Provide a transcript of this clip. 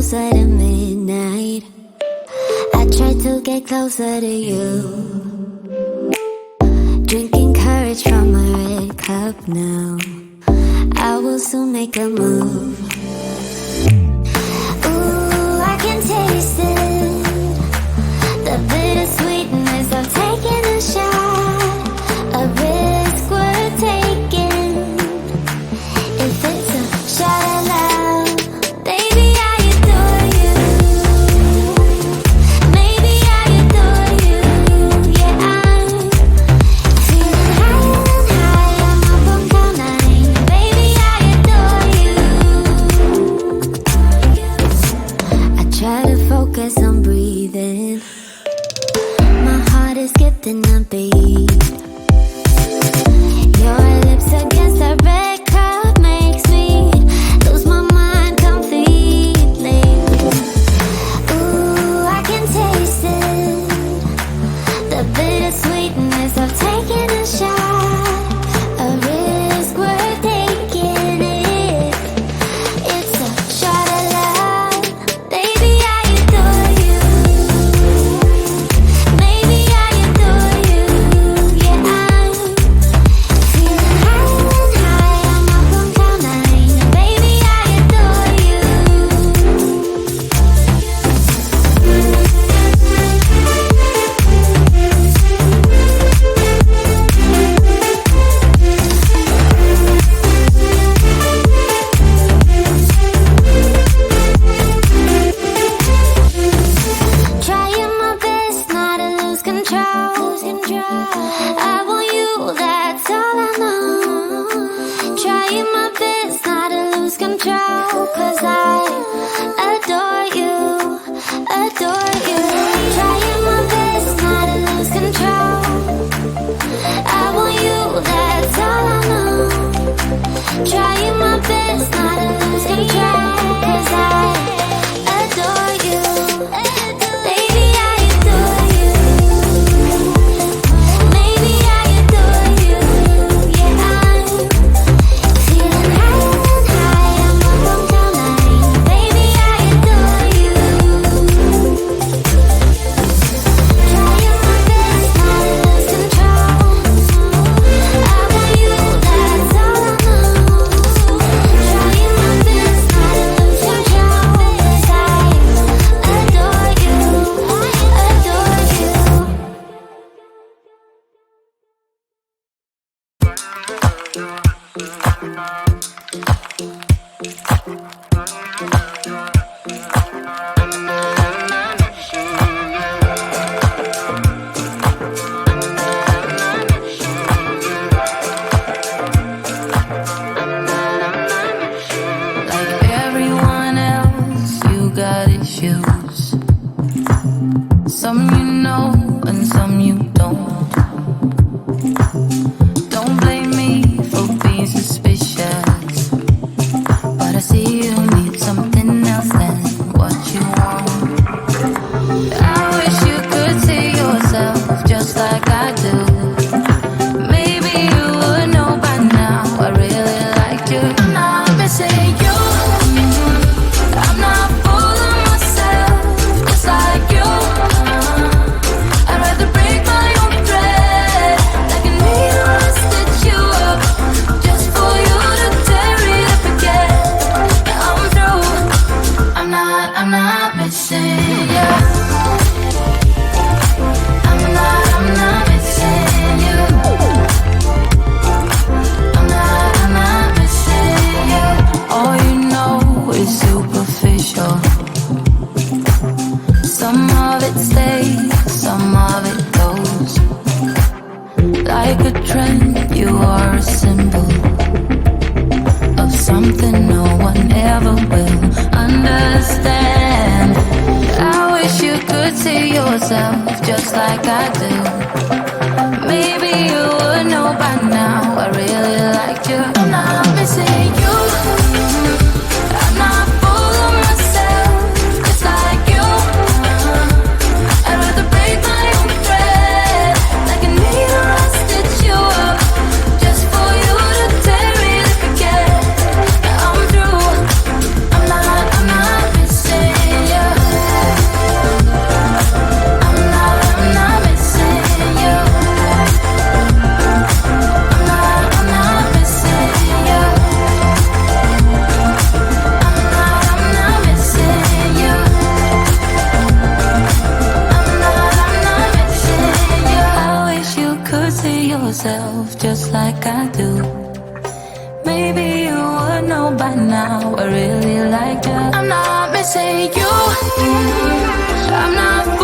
closer to midnight. I try to get closer to you. Drinking courage from a red cup now. I will soon make a move. Ooh, I can taste it. The bittersweetness of taking a shot. A risk worth taking. If it's a shot of love, baby, I adore you. Maybe I adore you. Yeah, I'm feeling higher and higher. I'm up on cloud nine. Baby, I adore you. I try to focus on breathing. My heart is skipping a beat. Your lips against a red cup makes me lose my mind completely. Ooh, I can taste it. The bittersweetness of taking a shot. A risk worth taking it. It's a shot of love. Baby, I adore you. Maybe I adore you. Yeah, I'm feeling higher and higher. I'm up on cloud nine. Baby, I adore you. Trying my best not to lose control. I want you, that's all I know. Trying my best not to lose control. 'Cause I adore you, adore you. Trying my best not to lose control. I want you, that's all I know. Trying my best not to lose control. 'Cause I adore you. Baby, I adore you. Maybe I adore you. Yeah, I'm feeling higher and higher. I'm up on cloud nine. Baby, I adore you. Trying my best not to lose control. I want you, that's all I know. Trying my best not to lose control. 'Cause I adore you, adore you. Like everyone else, you got issues. Some you know and some you don't. Don't blame me for being suspicious, but I see you need something else than what you want. I wish you could see yourself just like I do. Maybe you would know by now I really liked you. I'm not missing you. I'm not fooling myself just like you. I'd rather break my own thread like a needle and stitch you up just for you to tear it up again. I'm through. I'm not missing you. I'm not missing you. I'm not missing you. All you know is superficial. Some of it stays, some of it goes. Like a trend, you are a symbol of something no one ever will understand. I wish you could see yourself just like I do. Maybe you would know by now I really liked you. I'm not missing you. I'm not fooling myself just like you. I'd rather break my own thread like a needle and stitch you up just for you to tear it up again. I'm through. I'm not missing see yourself just like I do. Maybe you would know by now I really like you. I'm not missing you. I'm not